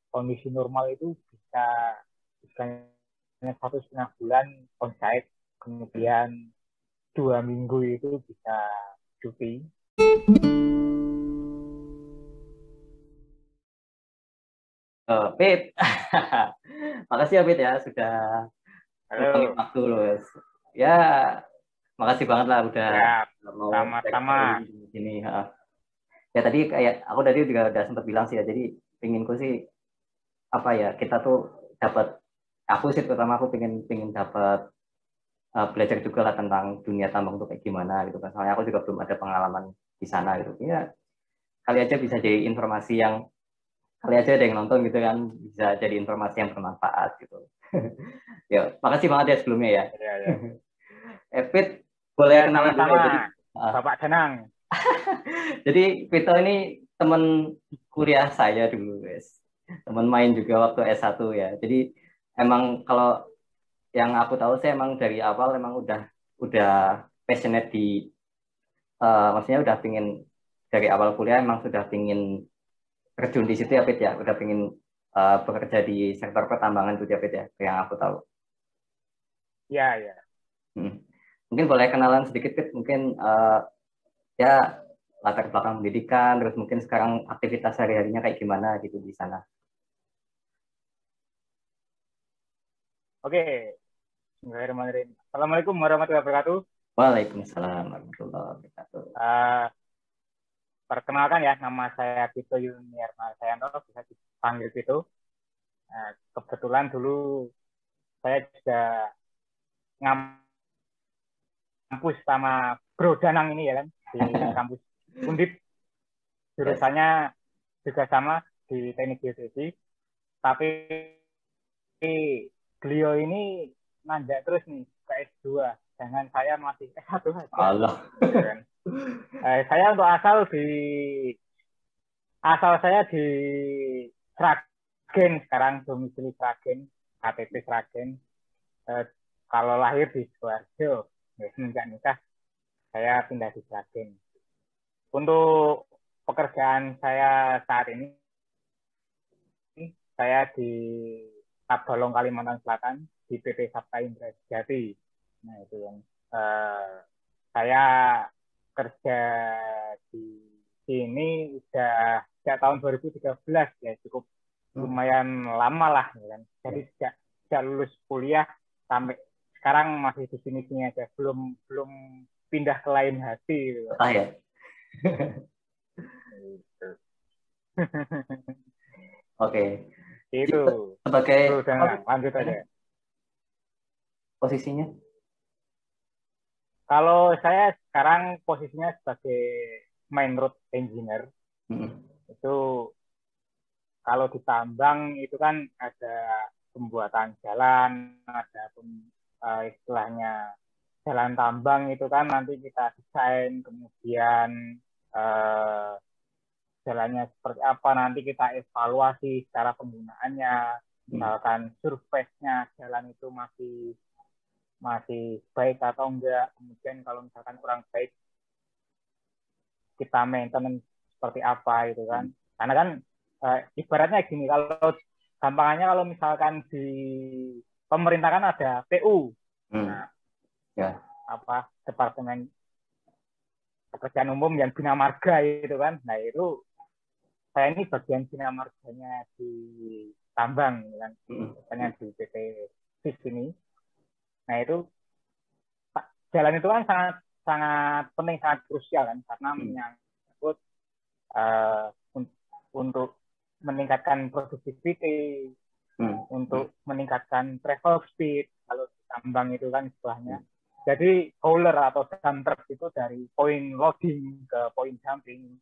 kondisi normal itu bisa hanya 1,5 bulan onsite, kemudian 2 minggu itu bisa cuti. Pit, makasih ya Pit ya sudah luangin Halo, waktu loh. Ya, makasih banget lah udah siap, mau sama-sama. sharing di sini. Ya tadi kayak aku tadi juga udah sempat bilang sih ya. Jadi pinginku sih apa ya kita tuh dapat aku sih terutama aku pingin dapat belajar juga lah tentang dunia tambang tuh kayak gimana gitu kan. Soalnya aku juga belum ada pengalaman di sana gitu. Ya kali aja bisa jadi informasi yang kali aja ada yang nonton gitu kan bisa jadi informasi yang bermanfaat gitu. Ya, makasih banget ya sebelumnya ya. Ya, ya. Pit, boleh Ya, kenalan dulu ya. sama-sama. Uh, Bapak Danang. jadi Vito ini teman kuliah saya dulu, guys. Teman main juga waktu S1 ya. Jadi emang kalau yang aku tahu sih emang dari awal emang udah passionate di maksudnya udah pingin dari awal kuliah emang sudah pingin terjun di situ ya Pit ya. Udah pingin bekerja di sektor pertambangan itu ya Pit ya, yang aku tahu. Ya, ya. Hmm. Mungkin boleh kenalan sedikit Pit, mungkin ya latar belakang pendidikan, terus mungkin sekarang aktivitas sehari-harinya kayak gimana gitu di sana. Oke. Bismillahirrahmanirrahim. Assalamualaikum warahmatullahi wabarakatuh. Waalaikumsalam warahmatullahi wabarakatuh. Uh, Perkenalkan ya, nama saya Tito Yuniar Marsayanto, bisa dipanggil Tito. Kebetulan dulu saya juga ngampus sama Bro Danang ini ya kan, di kampus Undip. Yes. Jurusannya juga sama di teknik geodesi, tapi beliau ini nanjak terus nih ke S2, jangan saya masih S1 aja. Allah. Ya kan? Saya untuk asal saya di Sragen, sekarang domisili Sragen, KTP Sragen. Eh, Kalau lahir di Sidoarjo, ya, semenjak nikah saya pindah di Sragen. Untuk pekerjaan saya saat ini, saya di Tabalong, Kalimantan Selatan, di PT Sabta Indra Jati. Nah, itu yang saya kerja di sini udah sejak tahun 2013 ya, cukup lumayan lama lah ya kan. Jadi sejak lulus kuliah sampai sekarang masih di sini-sini aja, belum belum pindah ke lain hati gitu. Betah ya. Gitu. Oke. Itu, Jadi sebagai Bro apa Danang, tuh lanjut aja. posisinya? Kalau saya sekarang posisinya sebagai main road engineer, Hmm. itu kalau di tambang itu kan ada pembuatan jalan, ada istilahnya jalan tambang itu kan nanti kita desain, kemudian eh, jalannya seperti apa, nanti kita evaluasi secara penggunaannya, Hmm. misalkan surface-nya jalan itu masih masih baik atau enggak, kemudian kalau misalkan kurang baik kita maintenance seperti apa itu kan. Karena kan ibaratnya gini, kalau gampangannya kalau misalkan di pemerintah kan ada PU, Hmm. nah Ya. apa Departemen Pekerjaan Umum yang bina marga itu kan. Nah itu saya ini bagian bina marganya di tambang kan, Hmm. misalnya di PT SIS ini. Nah itu jalan itu kan sangat sangat penting, sangat krusial kan, karena Hmm. menyangkut uh, untuk meningkatkan productivity, Hmm. Hmm. untuk meningkatkan travel speed, kalau tambang itu kan istilahnya. Jadi hauler atau dump truck itu dari point loading ke point dumping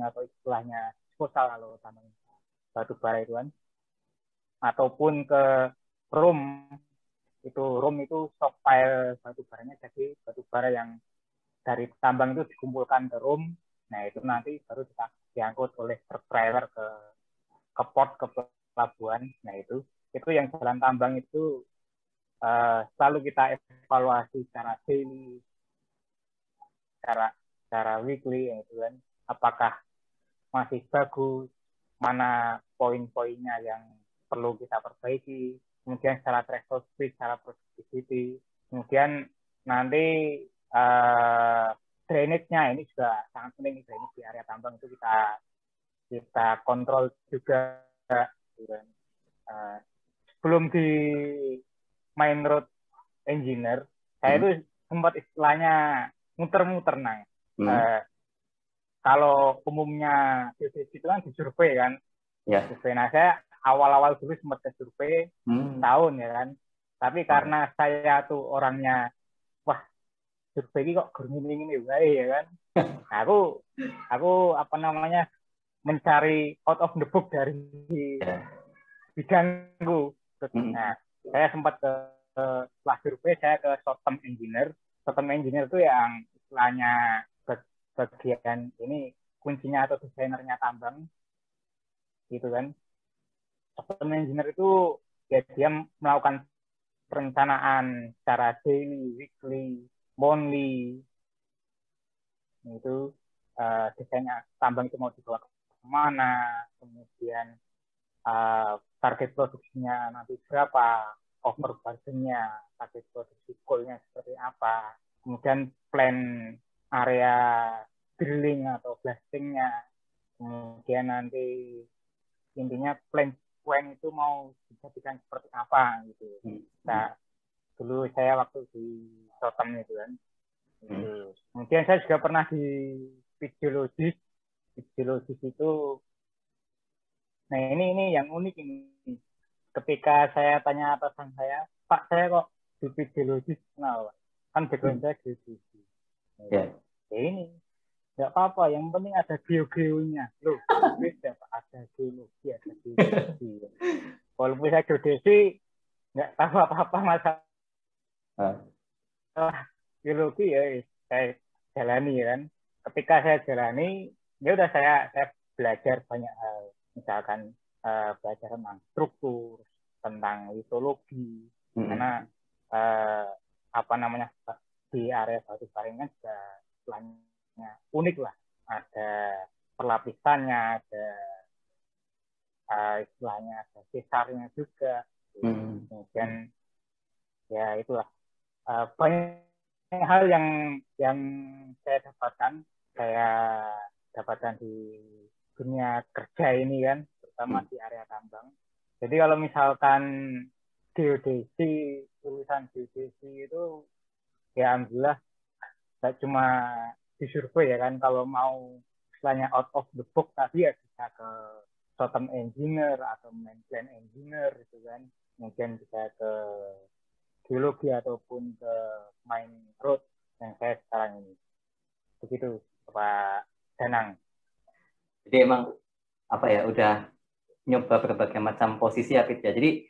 atau istilahnya disposal kalau tambang batu bara itu kan, ataupun ke room, itu stockpile batu baranya, jadi batu bara yang dari tambang itu dikumpulkan ke room. Nah itu nanti baru diangkut oleh truk trailer ke port, ke pelabuhan. Nah itu yang jalan tambang itu selalu kita evaluasi secara daily, secara secara weekly, ya itu kan, apakah masih bagus, mana poin-poinnya yang perlu kita perbaiki, kemudian secara threshold speed, secara productivity, kemudian nanti drainage-nya ini juga sangat penting, drainage di area tambang itu kita kontrol juga. Sebelum di main road engineer, saya itu sempat istilahnya muter-muter nang. Kalau umumnya geodesi itu kan disurvei kan, survei. Nah saya awal-awal dulu sempat ke survei tahun ya kan, tapi karena saya tuh orangnya wah survei ini kok gini ya kan, aku apa namanya mencari out of the book dari bidangku. Nah saya sempat ke setelah survei saya ke short term engineer. Short term engineer itu yang istilahnya bagian ini kuncinya atau desainernya tambang gitu kan. Short term engineer itu ya dia melakukan perencanaan secara daily, weekly, monthly, itu desainnya tambang itu mau dibawa kemana, kemudian target produksinya nanti berapa, over budgetnya, target produksi goalnya seperti apa, kemudian plan area drilling atau blastingnya, kemudian nanti intinya plan itu mau dijadikan seperti apa gitu. Nah, dulu saya waktu di Sotem itu kan. Kemudian saya juga pernah di videologis. Videologis itu, nah ini yang unik ini. Ketika saya tanya atasan saya, Pak saya kok di videologis, nah kan background saya geodesi. Ya ini nggak apa-apa, yang penting ada geo-geonya. Loh, beda Pak, ada geologi, ada geodesi. Walaupun saya geodesi, nggak tahu apa-apa masalah geologi ya, saya jalani kan. Ketika saya jalani, ya udah saya belajar banyak hal. Misalkan belajar tentang struktur, tentang litologi, karena apa namanya di area batu bara kan juga istilahnya unik lah, ada perlapisannya, ada istilahnya ada sesarnya juga, kemudian ya itulah banyak hal yang saya dapatkan di dunia kerja ini kan, terutama di area tambang. Jadi kalau misalkan geodesi, tulisan geodesi itu ya alhamdulillah nggak cuma disurvei ya kan, kalau mau istilahnya out of the book tadi ya bisa ke short term engineer atau main plan engineer gitu kan, mungkin bisa ke geologi ataupun ke main road yang saya sekarang ini. Begitu Pak Danang. Jadi emang apa ya, udah nyoba berbagai macam posisi ya Pit ya. Jadi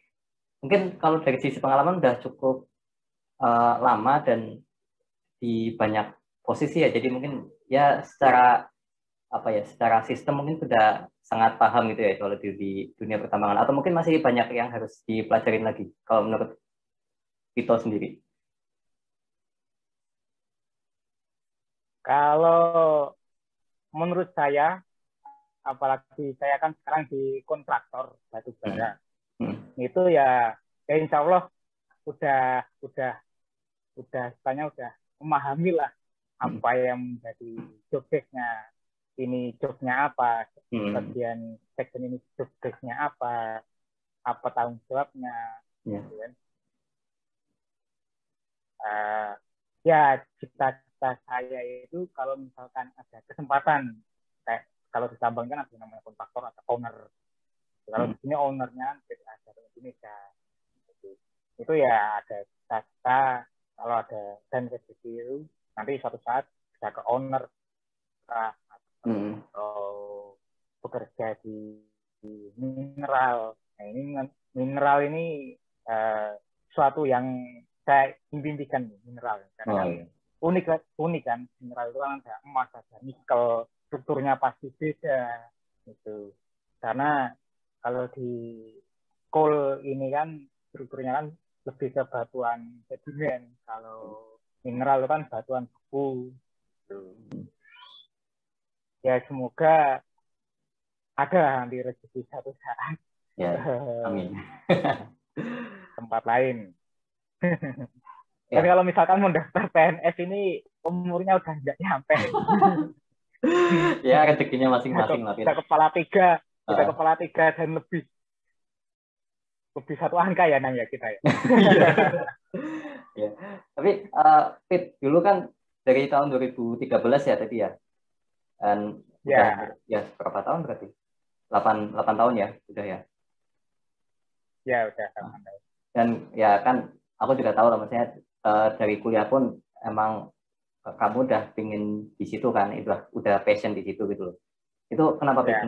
mungkin kalau dari sisi pengalaman udah cukup lama dan di banyak posisi ya. Jadi mungkin ya secara apa ya, secara sistem mungkin sudah sangat paham gitu ya kalau di dunia pertambangan, atau mungkin masih banyak yang harus dipelajarin lagi kalau menurut Vito sendiri. Kalau menurut saya, apalagi saya kan sekarang di kontraktor batu bara, itu ya insya Allah udah memahami lah apa yang menjadi job desk-nya, ini jobnya apa, bagian section ini job desk-nya apa tanggung jawabnya, gitu kan. Ya cita-cita saya itu kalau misalkan ada kesempatan, kayak kalau di tambang kan ada namanya kontraktor atau owner. Kalau di sini ownernya ada di Indonesia. Itu ya ada cita-cita kalau ada dan rezeki itu nanti suatu saat bisa ke owner atau bekerja di mineral. Nah ini mineral ini suatu yang saya impikan, mineral karena unik kan, mineral itu kan ada emas, ada nikel, strukturnya pasti beda gitu. Karena kalau di coal ini kan strukturnya kan lebih ke batuan sedimen, kalau mineral itu kan batuan beku gitu. Ya semoga ada nanti rezeki satu saat Ya, amin. tempat lain. Ya. Dan kalau misalkan mau daftar PNS ini umurnya udah nggak nyampe. Ya, rezekinya masing-masing lah, Fit. Kita kepala tiga dan lebih satu angka ya Nang ya kita ya. Ya. Tapi Fit, dulu kan dari tahun 2013 ya tadi ya. Dan udah ya berapa tahun berarti? 8 tahun ya, udah ya. Ya udah 8 tahun. Dan ya kan aku juga tahu lah, maksudnya dari kuliah pun emang kamu udah pingin di situ kan, itu udah passion di situ gitu loh. Itu kenapa Fit?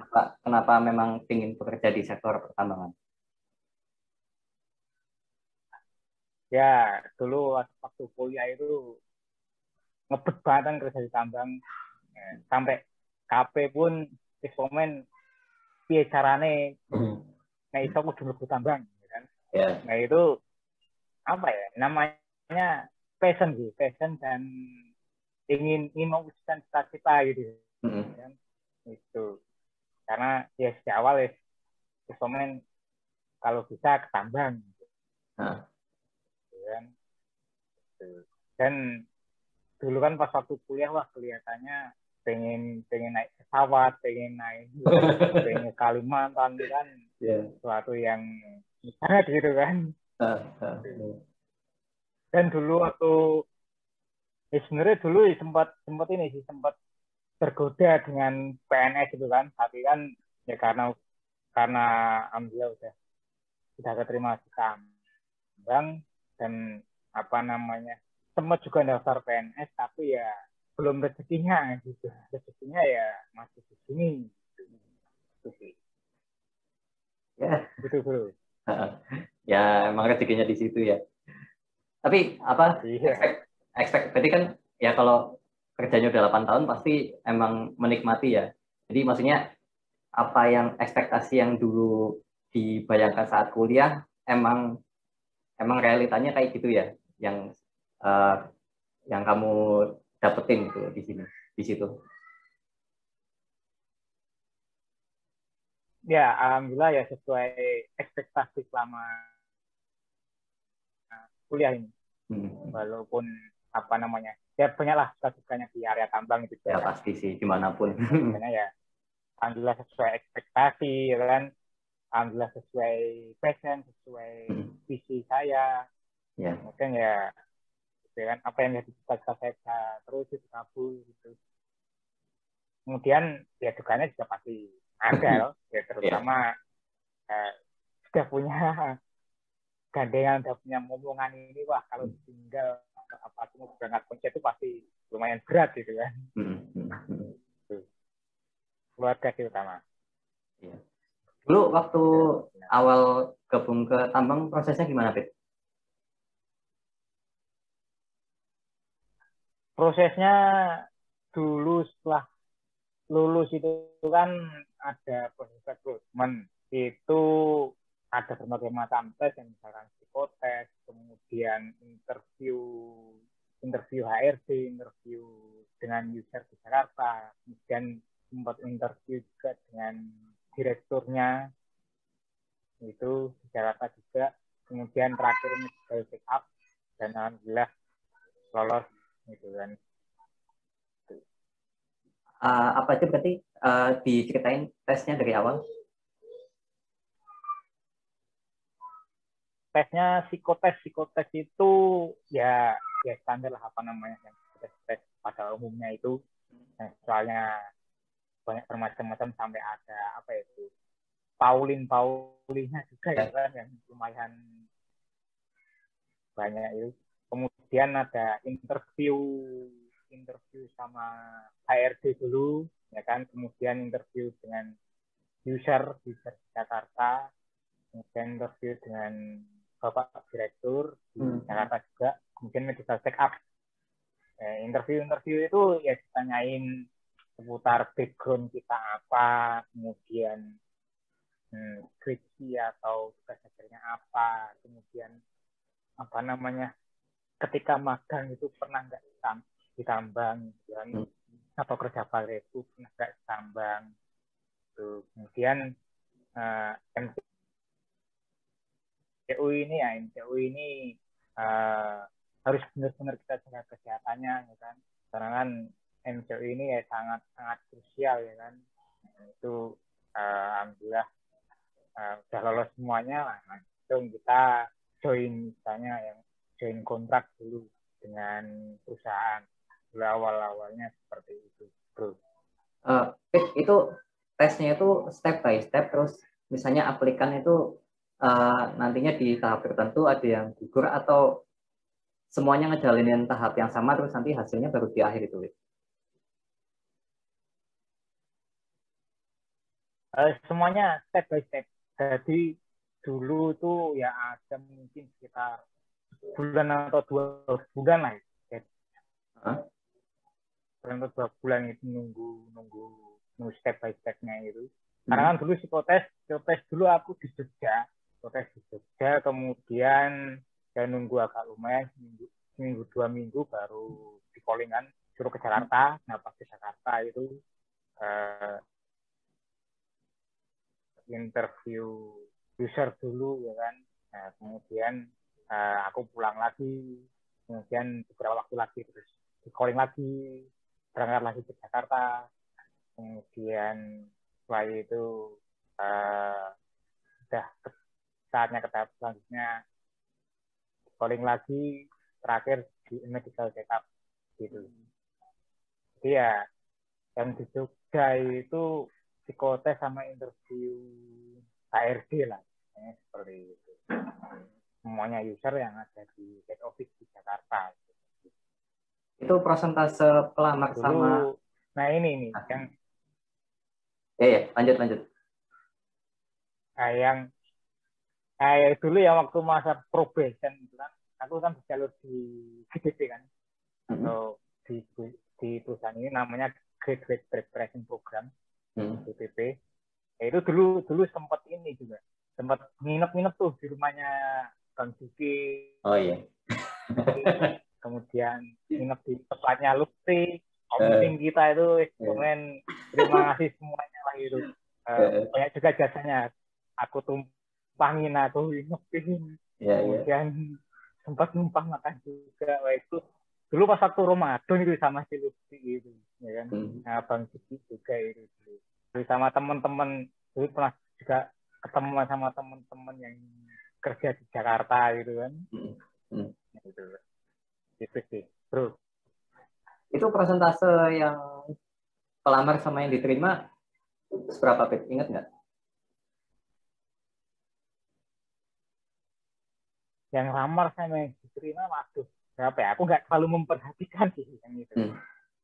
Kenapa memang pingin bekerja di sektor pertambangan? Ya dulu waktu kuliah itu ngebet banget kan kerja di tambang, sampai KP pun komen piye carane nah iso kudu mlebu tambang kan. Nah itu apa ya namanya passion dan ingin mewujudkan cita-cita gitu kan. Itu karena ya sejak awal ya komen kalau bisa ke tambang gitu kan. Dan dulu kan pas waktu kuliah wah kelihatannya pengen naik pesawat, pengen naik pengen Kalimantan kan, sesuatu yang sangat gitu kan. Dan dulu waktu sebenarnya dulu sempat ini sih sempat tergoda dengan PNS itu kan, tapi kan ya karena alhamdulillah sudah keterima di tambang dan apa namanya sempat juga daftar PNS tapi ya belum rezekinya gitu. Rezekinya ya masih di sini. Itu sih. Ya. Gitu bro. Ya emang rezekinya di situ ya. Tapi apa? Iya. Expect berarti kan ya kalau kerjanya udah 8 tahun pasti emang menikmati ya. Jadi maksudnya apa yang ekspektasi yang dulu dibayangkan saat kuliah emang realitanya kayak gitu ya, yang kamu dapetin gitu di sini, di situ. Ya alhamdulillah ya sesuai ekspektasi selama kuliah ini. Walaupun apa namanya ya banyaklah suka-sukanya di area tambang itu ya pasti sih dimanapun. Makanya ya alhamdulillah sesuai ekspektasi ya kan, alhamdulillah sesuai passion, sesuai visi saya. Mungkin ya kan apa yang cita-cita saya terus itu kabul gitu. Kemudian ya dukanya juga pasti ada loh, ya terutama sudah punya gandengan, sudah punya ngomongan ini, wah kalau tinggal apa mau berangkat kerja itu pasti lumayan berat gitu kan. Keluarga sih utama. Dulu waktu awal gabung ke tambang prosesnya gimana, Pit? Prosesnya dulu setelah lulus itu kan ada proses rekrutmen, itu ada berbagai macam tes, yang misalkan psikotes, kemudian interview HRD, interview dengan user di Jakarta, kemudian sempat interview juga dengan direkturnya itu di Jakarta juga, kemudian terakhir medical check up dan alhamdulillah lolos gitu kan. Apa itu berarti diceritain tesnya dari awal? Tesnya psikotes itu ya standar lah, apa namanya yang tes pada umumnya itu, soalnya banyak bermacam-macam sampai ada apa itu Paulinnya juga ya kan, yang lumayan banyak itu. Kemudian ada interview sama HRD dulu ya kan, kemudian interview dengan user di Jakarta, kemudian interview dengan Bapak Direktur di Jakarta juga, kemudian medical check up. Interview itu ya ditanyain seputar background kita apa, kemudian skripsi atau tugas ajarnya apa, kemudian apa namanya ketika magang itu pernah nggak ditambang kan, atau kerja bakti itu pernah nggak ditambang, Gitu. Kemudian MCU ini harus benar-benar kita jaga kesehatannya, ya kan? Karena kan MCU ini ya sangat sangat krusial, ya kan? Itu alhamdulillah udah lolos semuanya lah. Langsung kita join, misalnya yang join kontrak dulu dengan perusahaan. Awal-awalnya seperti itu, bro. Itu tesnya itu step by step, terus misalnya aplikan itu nantinya di tahap tertentu ada yang gugur, atau semuanya ngejalanin tahap yang sama terus nanti hasilnya baru di akhir itu, Wid? Semuanya step by step. Jadi dulu tuh ya ada mungkin sekitar bulan atau 2 bulan lah. Bulan atau 2 bulan itu nunggu step by stepnya itu. Karena kan dulu psikotes dulu aku di Jogja, kemudian saya nunggu agak lumayan seminggu 2 minggu baru di callingan suruh ke Jakarta. Nah pas ke Jakarta itu interview user dulu, ya kan. Nah kemudian aku pulang lagi, kemudian beberapa waktu lagi terus di calling lagi, berangkat lagi ke Jakarta, kemudian setelah itu sudah saatnya ke tahap selanjutnya, calling lagi, terakhir di medical check up gitu. Jadi ya yang di Jogja itu psikotes sama interview HRD lah, seperti itu. Semuanya user yang ada di head office di Jakarta. Itu persentase pelamar dulu, sama. Nah ini nih yang lanjut. yang dulu ya waktu masa probation itu kan, aku kan jalur di GDP kan, atau di perusahaan ini namanya Graduate Preparation Program, GPP. Ya itu dulu sempat ini juga, sempat nginep tuh di rumahnya Bang Juki. Oh iya. Kemudian nginep di tempatnya Lutfi. Penting kita itu komen, terima kasih semuanya lah itu. Banyak juga jasanya. Aku tumpangin, aku nginepin. Kemudian sempat numpang makan juga. Wah, itu dulu pas waktu Ramadan itu sama si Lutfi gitu, ya kan. Nah, Bang Juki juga itu dulu. Sama teman-teman dulu pernah juga ketemu sama teman-teman yang kerja di Jakarta gitu kan. Gitu sih, bro. Itu persentase yang pelamar sama yang diterima seberapa, Pit? Ingat nggak? Yang lamar sama yang diterima, waduh, berapa ya? Aku nggak terlalu memperhatikan sih yang itu.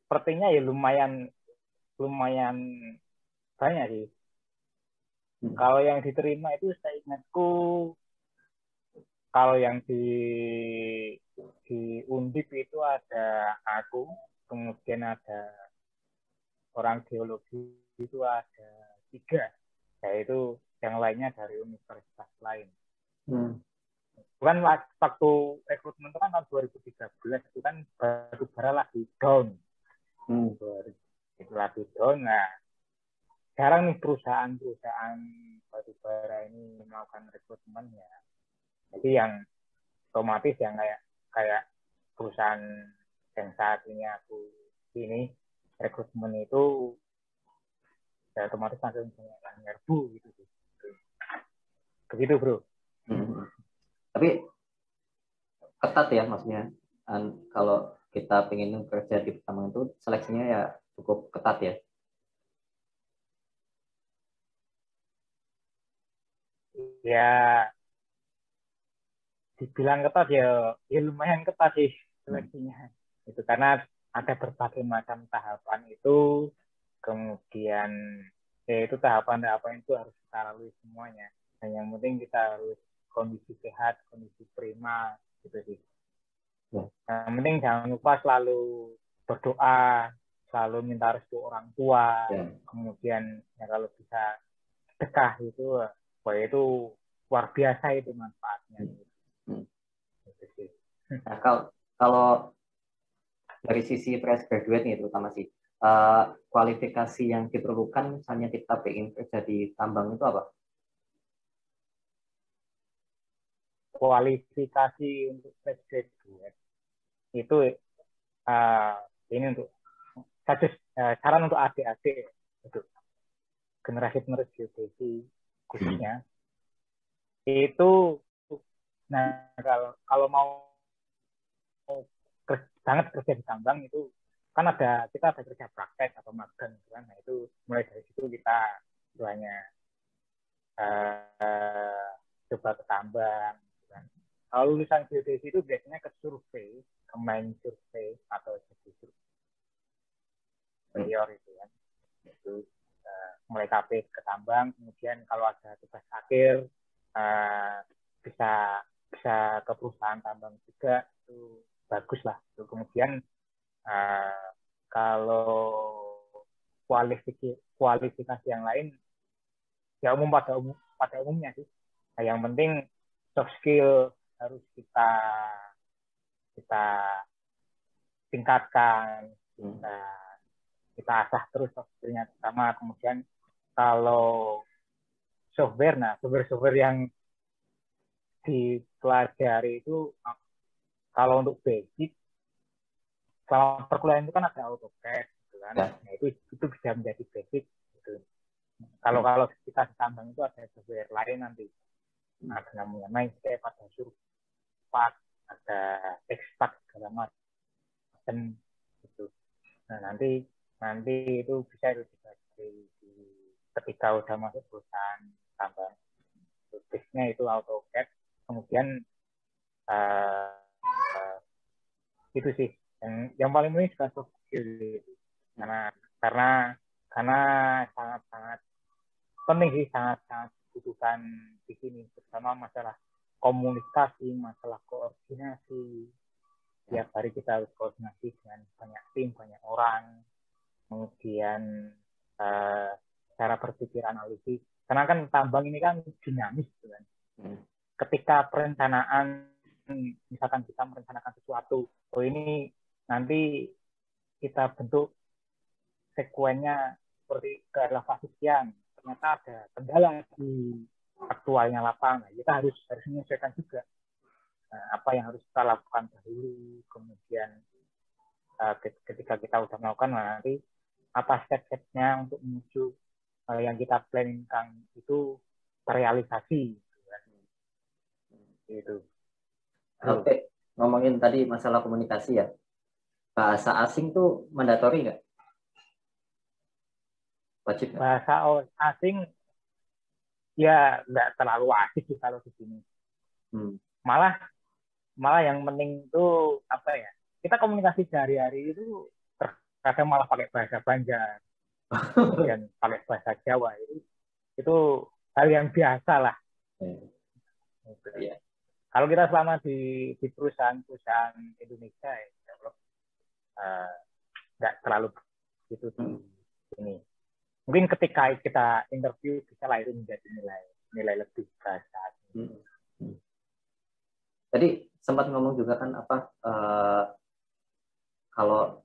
Sepertinya ya lumayan banyak sih. Kalau yang diterima itu saya ingatku, kalau yang di Undip itu ada aku, kemudian ada orang geologi itu ada 3, yaitu yang lainnya dari universitas lain. Bukan waktu rekrutmen itu kan tahun 2013, itu kan batu bara lagi down. Itu lagi down. Nah, sekarang nih perusahaan batu bara ini melakukan rekrutmen ya. Jadi yang otomatis yang kayak perusahaan yang saat ini aku ini rekrutmen itu ya otomatis langsung nyerbu gitu. Begitu, bro. Tapi ketat ya, maksudnya kalau kita pengen kerja di pertambangan itu seleksinya ya cukup ketat ya. Ya dibilang ketat ya lumayan ketat sih seleksinya. Itu karena ada berbagai macam tahapan itu, kemudian itu tahapan-tahapan itu harus kita lalui semuanya. Dan yang penting kita harus kondisi sehat, kondisi prima gitu sih. Yang penting jangan lupa selalu berdoa, selalu minta restu orang tua, kemudian ya kalau bisa sedekah itu, wah itu luar biasa itu manfaatnya. Nah, kalau dari sisi fresh graduate nih terutama sih, kualifikasi yang diperlukan misalnya kita ingin kerja di tambang itu apa? Kualifikasi untuk fresh graduate itu ini untuk saran untuk adik-adik untuk generasi penerus geodesi khususnya itu, nah kalau mau banget kerja di tambang itu kan kita ada kerja praktek atau magang kan, nah itu mulai dari situ kita istilahnya coba ke tambang kan. Kalau lulusan geodesi itu biasanya ke survei, ke main survei atau jadi surveyor itu kan, itu mulai KP ke tambang, kemudian kalau ada tugas akhir bisa ke perusahaan tambang juga, itu bagus lah. Kemudian kalau kualifikasi yang lain ya pada umumnya sih. Nah, yang penting soft skill harus kita tingkatkan, kita asah terus soft skillnya sama. Kemudian kalau software yang dipelajari itu kalau untuk basic selama perkuliahan itu kan ada AutoCAD gitu kan. Ya. Nah, itu bisa menjadi basic gitu. Kalau kita di tambang itu ada software lain nanti. Ada namanya Mindscape, ada Surpat, ada Expat segala macam gitu. Nah, nanti itu bisa dipelajari ketika udah masuk perusahaan tambang. Basicnya itu AutoCAD, kemudian itu sih yang paling penting juga soft skill gitu. Karena sangat penting sih, sangat dibutuhkan di sini, terutama masalah komunikasi, masalah koordinasi. Tiap hari kita harus koordinasi dengan banyak tim, banyak orang, kemudian cara berpikir analisis. Karena kan tambang ini kan dinamis, gitu kan. Ketika perencanaan, misalkan kita merencanakan sesuatu, ini nanti kita bentuk sekuennya seperti ke elevasi sekian, ternyata ada kendala di aktualnya lapangan, kita harus menyesuaikan juga apa yang harus kita lakukan dahulu, kemudian ketika kita sudah melakukan, nanti apa step-stepnya untuk menuju yang kita planningkan itu terrealisasi gitu. Oke, ngomongin tadi masalah komunikasi ya, bahasa asing tuh mandatory nggak? Wajib nggak? Bahasa asing ya nggak terlalu wajib sih kalau di sini. Malah yang penting itu apa ya, kita komunikasi sehari-hari itu terkadang malah pakai bahasa Banjar dan pakai bahasa Jawa, itu hal yang biasa lah. Yeah. Kalau kita selama di perusahaan Indonesia ya nggak terlalu gitu di sini. Mungkin ketika kita interview bisa lah itu menjadi nilai lebih bahasa. Tadi sempat ngomong juga kan kalau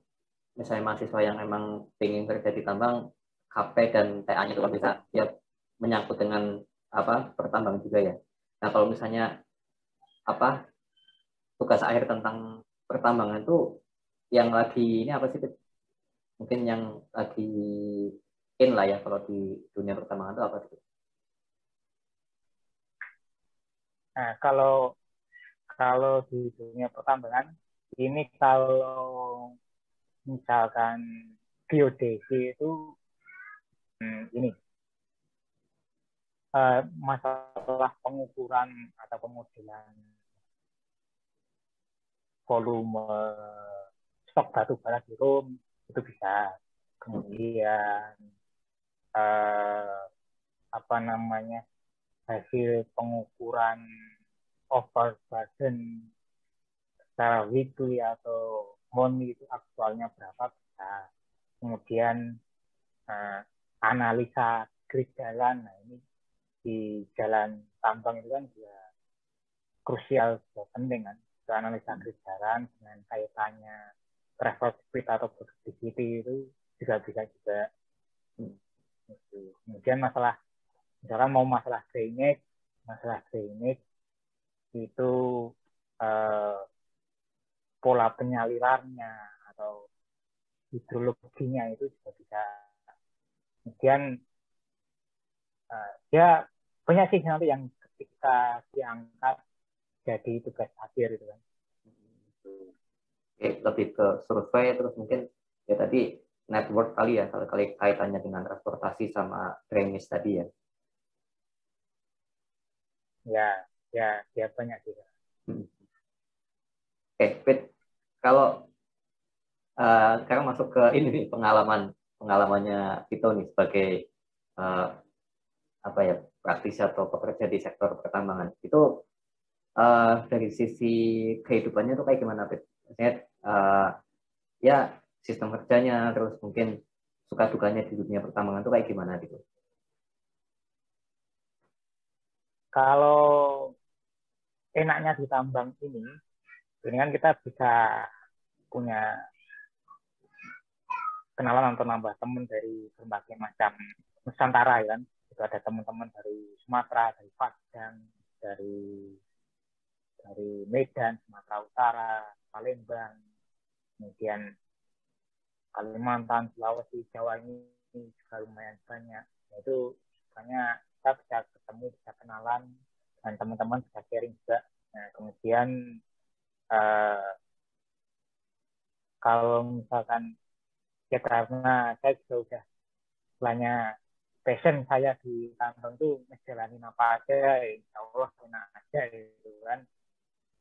misalnya mahasiswa yang emang pengen kerja di tambang, KP dan TA-nya itu bisa ya menyangkut dengan pertambang juga ya. Nah kalau misalnya tugas akhir tentang pertambangan itu yang lagi ini apa sih? Mungkin yang lagi in lah ya kalau di dunia pertambangan itu apa sih? Nah kalau di dunia pertambangan ini, kalau misalkan geodesi itu ini masalah pengukuran atau pemodelan volume stok batu bara di room itu bisa. Kemudian hasil pengukuran overburden secara weekly atau monthly itu aktualnya berapa bisa. Kemudian analisa grid jalan, nah ini di jalan tambang itu kan juga krusial, juga penting kan, analisa grid jalan dengan kaitannya travel speed atau productivity itu juga bisa juga. Kemudian misalkan mau masalah drainage itu pola penyalirannya atau hidrologinya itu juga bisa. Kemudian ya banyak sih nanti yang ketika diangkat jadi tugas akhir itu kan. Lebih ke survei, terus mungkin ya tadi network kali ya, kalau kaitannya dengan transportasi sama drainage tadi ya. Ya banyak sih. Fit, kalau sekarang masuk ke ini nih, pengalamannya Vito nih sebagai apa ya, praktisi atau pekerja di sektor pertambangan. Itu dari sisi kehidupannya tuh kayak gimana, Fit? Maksudnya ya sistem kerjanya, terus mungkin suka dukanya di dunia pertambangan tuh kayak gimana gitu? Kalau enaknya di tambang ini kan kita bisa punya kenalan atau nambah teman dari berbagai macam Nusantara ya kan. Itu ada teman-teman dari Sumatera, dari Padang, dari Medan, Sumatera Utara, Palembang, kemudian Kalimantan, Sulawesi, Jawa ini juga lumayan banyak. Itu banyak kita bisa ketemu, bisa kenalan, dan teman-teman bisa sharing juga. Nah, kemudian kalau misalkan ya karena saya juga udah istilahnya passion saya di tambang tuh ngejalanin apa aja, insya Allah enak aja gitu kan.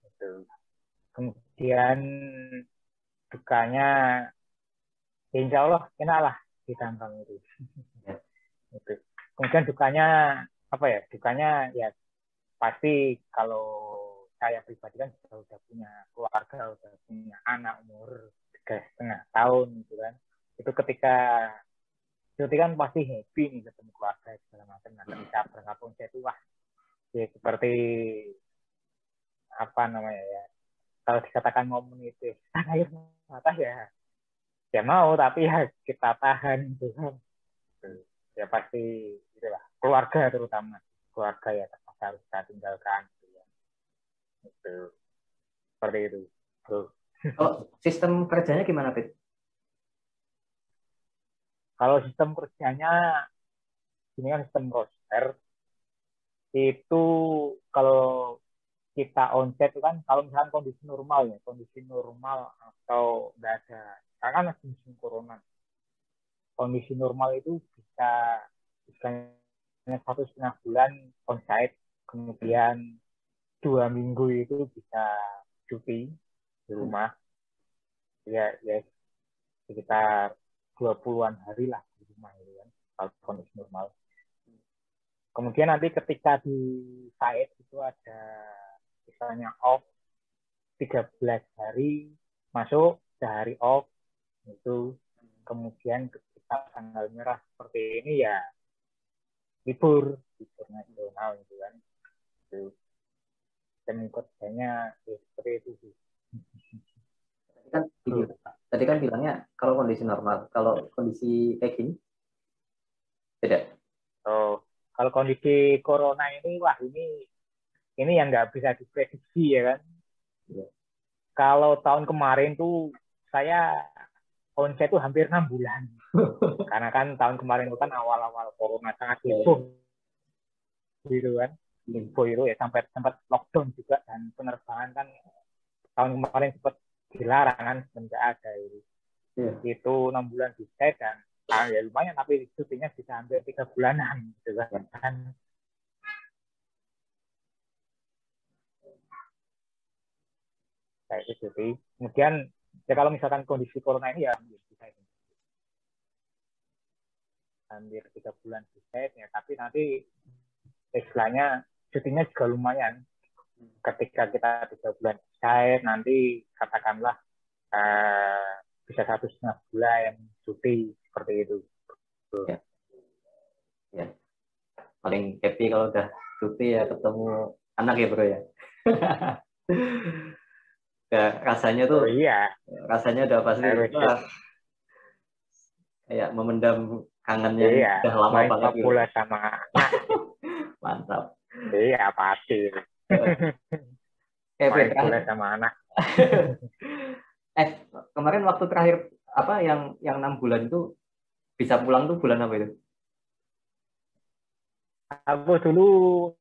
Gitu. Kemudian dukanya insya Allah enak lah di tambang itu. Gitu. Kemudian dukanya apa ya? Dukanya ya pasti kalau saya pribadi kan udah punya keluarga, udah punya anak umur 3,5 tahun gitu kan. Itu ketika cuti kan pasti happy nih ketemu keluarga segala macam. Nah, ketika berangkat kerja itu wah ya seperti apa namanya ya, kalau dikatakan momen itu air mata ya mau, tapi ya kita tahan gitu kan. Ya pasti itulah keluarga, terutama keluarga ya terpaksa harus kita tinggalkan gitu ya. Itu seperti itu. Kalau sistem kerjanya gimana, Pit? Kalau sistem kerjanya ini kan sistem roster itu, kalau kita onset itu kan kalau misalnya kondisi normal atau nggak ada, karena kan masih musim corona, kondisi normal itu bisa 1,5 bulan onsite, kemudian 2 minggu itu bisa cuti di rumah, ya sekitar 20-an hari lah di rumah itu kan kalau kondisi normal. Kemudian nanti ketika di site itu ada misalnya off 13 hari masuk, sehari off itu. Kemudian ketika tanggal merah seperti ini ya libur nasional gitu kan. Itu dan kerjanya ya, seperti itu sih. Tadi kan bilangnya kalau kondisi normal, kalau kondisi kayak gini beda. Kalau kondisi corona ini wah ini yang nggak bisa diprediksi ya kan. Ya. Kalau tahun kemarin tuh saya onset tuh hampir 6 bulan. Karena kan tahun kemarin itu kan awal-awal corona sangat heboh gitu kan. Heboh itu ya sampai sempat lockdown juga, dan penerbangan kan tahun kemarin sempat dilarang kan, tidak ada itu. Itu 6 bulan di site dan ya lumayan, tapi cutinya bisa hampir 3 bulanan gitu kan. Kayak itu sih. Kemudian ya kalau misalkan kondisi corona ini ya bisa hampir 3 bulan di site ya, tapi nanti istilahnya cutinya juga lumayan. Ketika kita 3 bulan di site, nanti katakanlah bisa 1,5 bulan cuti seperti itu. Ya. Paling happy kalau udah cuti ya ketemu anak ya bro ya. Ya rasanya tuh, rasanya udah pasti kayak memendam kangennya yang Iya, udah lama main banget sepak gitu. bola sama anak. Mantap. Iya, pasti. Pit, Main terakhir. bola sama anak. Kemarin waktu terakhir apa yang 6 bulan itu bisa pulang tuh bulan apa itu? Aku dulu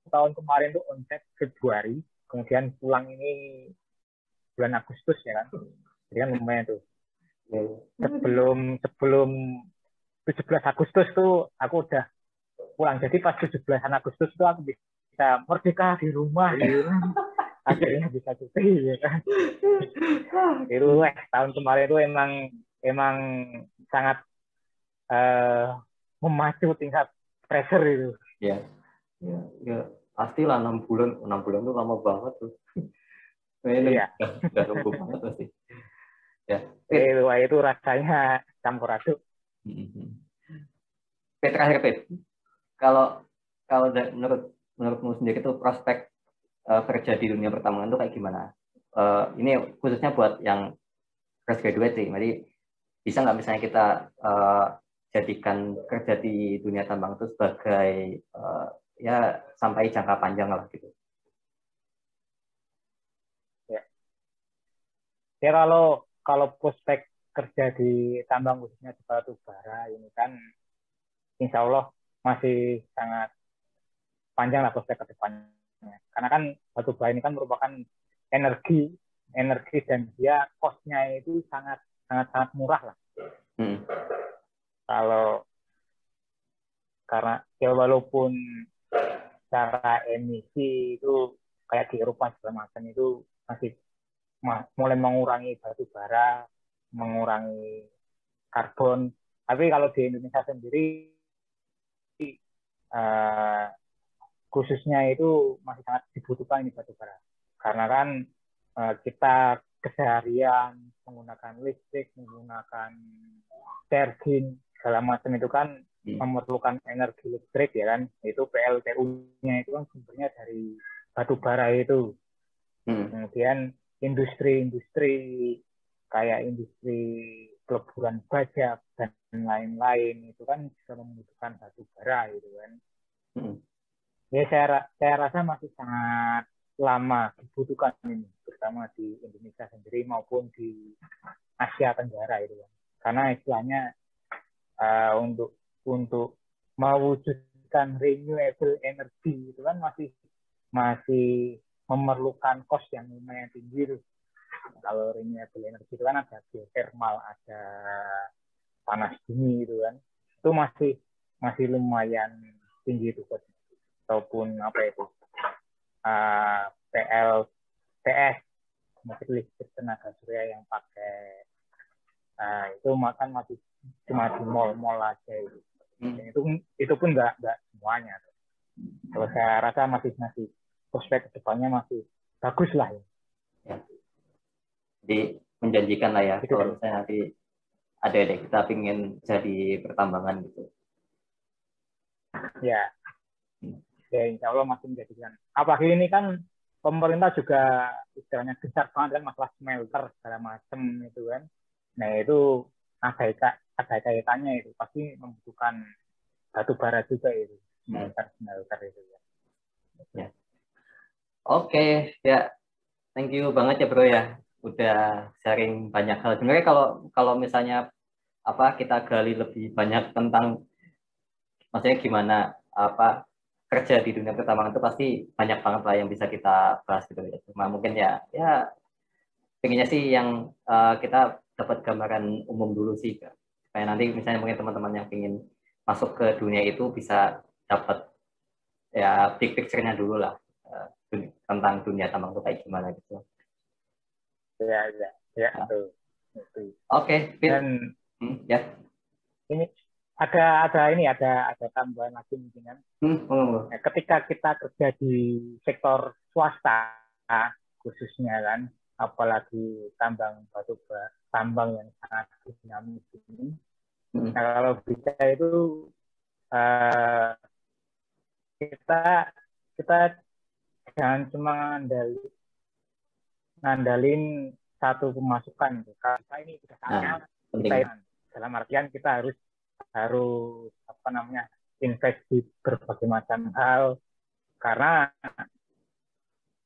tahun kemarin tuh onset Februari, kemudian pulang ini bulan Agustus ya kan. Jadi kan lumayan tuh. Sebelum sebelum 17 Agustus tuh aku udah pulang. Jadi pas 17 Agustus tuh aku bisa merdeka di rumah gitu kan. Akhirnya bisa cuti ya kan. Itu tahun kemarin tuh emang sangat memacu tingkat pressure itu. Ya, ya, ya pastilah 6 bulan, 6 bulan tuh lama banget tuh. Iya. Udah nunggu banget pasti. Ya, Itu rasanya campur aduk. Pit, terakhir Pit. Kalau kalau menurutmu sendiri tuh prospek kerja di dunia pertambangan itu kayak gimana? Ini khususnya buat yang fresh graduate sih. Jadi bisa nggak misalnya kita jadikan kerja di dunia tambang itu sebagai ya sampai jangka panjang lah gitu. Ya kalau prospek kerja di tambang khususnya di batu bara ini kan insya Allah masih sangat panjang lah prospek ke depannya. Karena kan batu bara ini kan merupakan energi dan dia cost-nya itu sangat murah lah. Kalau karena ya walaupun secara emisi itu kayak di Eropa segala macam itu masih mulai mengurangi batu bara, mengurangi karbon. Tapi kalau di Indonesia sendiri khususnya itu masih sangat dibutuhkan ini batu bara. Karena kan kita keseharian menggunakan listrik, menggunakan charging segala macam itu kan memerlukan energi listrik ya kan. Itu PLTU-nya itu kan sumbernya dari batu bara itu. Kemudian industri-industri kayak industri peleburan baja dan lain-lain itu kan bisa membutuhkan batu bara gitu kan. Ya saya rasa masih sangat lama dibutuhkan ini, terutama di Indonesia sendiri maupun di Asia Tenggara itu kan. Karena istilahnya untuk mewujudkan renewable energy itu kan masih memerlukan cost yang lumayan tinggi tuh. Kalau renewable energy itu kan ada geothermal, ada panas bumi itu kan, itu masih lumayan tinggi itu cost. Ataupun apa itu PLTS, mobil listrik tenaga surya yang pakai itu makan masih cuma di mall aja itu. Dan itu pun nggak semuanya. Kalau saya rasa masih prospek kedepannya masih bagus lah ya. Jadi menjanjikan lah ya gitu, kalau misalnya nanti ada deh kita pingin jadi pertambangan gitu. Ya insya Allah masih menjadikan. Apalagi ini kan pemerintah juga istilahnya gencar banget kan masalah smelter segala macam itu kan. Nah itu ada kaitannya itu pasti membutuhkan batu bara juga itu smelter itu ya. Oke, ya thank you banget ya bro ya udah sharing banyak hal. Sebenarnya kalau misalnya kita gali lebih banyak tentang maksudnya gimana kerja di dunia pertambangan itu pasti banyak banget lah yang bisa kita bahas gitu ya. Cuma mungkin ya pengennya sih yang kita dapat gambaran umum dulu sih, supaya nanti misalnya mungkin teman-teman yang ingin masuk ke dunia itu bisa dapat ya big picture-nya dulu lah tentang dunia tambang itu kayak gimana gitu. Ya. Oke, Fit. Dan ya. Ini ada tambahan lagi mungkin kan. Nah, ketika kita kerja di sektor swasta khususnya kan, apalagi tambang batu bara, tambang yang sangat dinamis ini. Nah kalau kita itu kita jangan cuma ngandalin satu pemasukan. Karena ini sudah saatnya kita dalam artian kita harus harus apa namanya invest di berbagai macam hal karena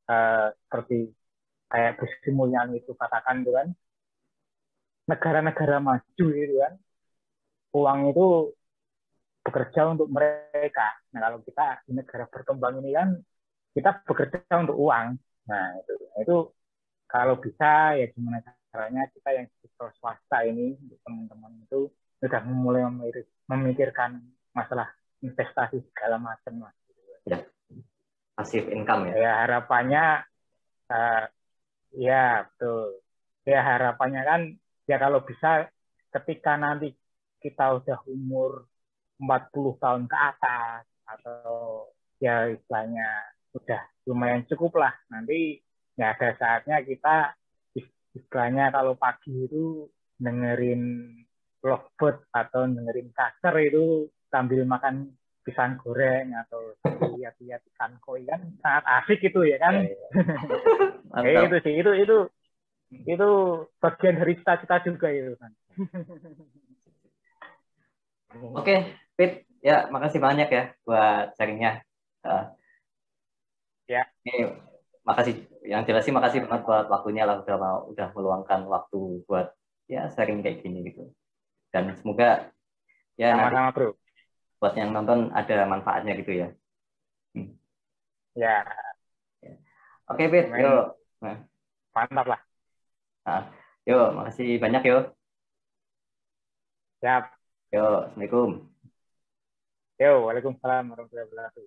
seperti kayak Bu Sri Mulyani itu katakan itu kan negara-negara maju itu kan uang itu bekerja untuk mereka. Nah kalau kita di negara berkembang ini kan kita bekerja untuk uang. Nah itu kalau bisa ya gimana caranya kita yang sektor swasta ini teman-teman itu sudah mulai memikirkan masalah investasi segala macam lah. Ya, passive income ya. Ya harapannya ya betul. Ya harapannya kan ya kalau bisa ketika nanti kita udah umur 40 tahun ke atas atau ya istilahnya udah lumayan cukup lah. Nanti ya ada saatnya kita istilahnya kalau pagi itu dengerin Lovebird atau dengerin Kasar itu sambil makan pisang goreng atau lihat-lihat ikan koi kan sangat asik itu ya kan. Itu sih itu bagian dari cita-cita juga itu kan. Oke, Pit, ya makasih banyak ya buat sharingnya. Ya. Ini makasih, yang jelas sih makasih banget buat waktunya lah udah meluangkan waktu buat ya sharing kayak gini gitu. Dan semoga ya sama-sama bro. Buat yang nonton ada manfaatnya gitu ya. Ya. Oke, Pit, yuk. Mantap lah. Yuk, makasih banyak yuk. Siap. Yuk, Assalamualaikum. Yo, waalaikumsalam warahmatullahi wabarakatuh.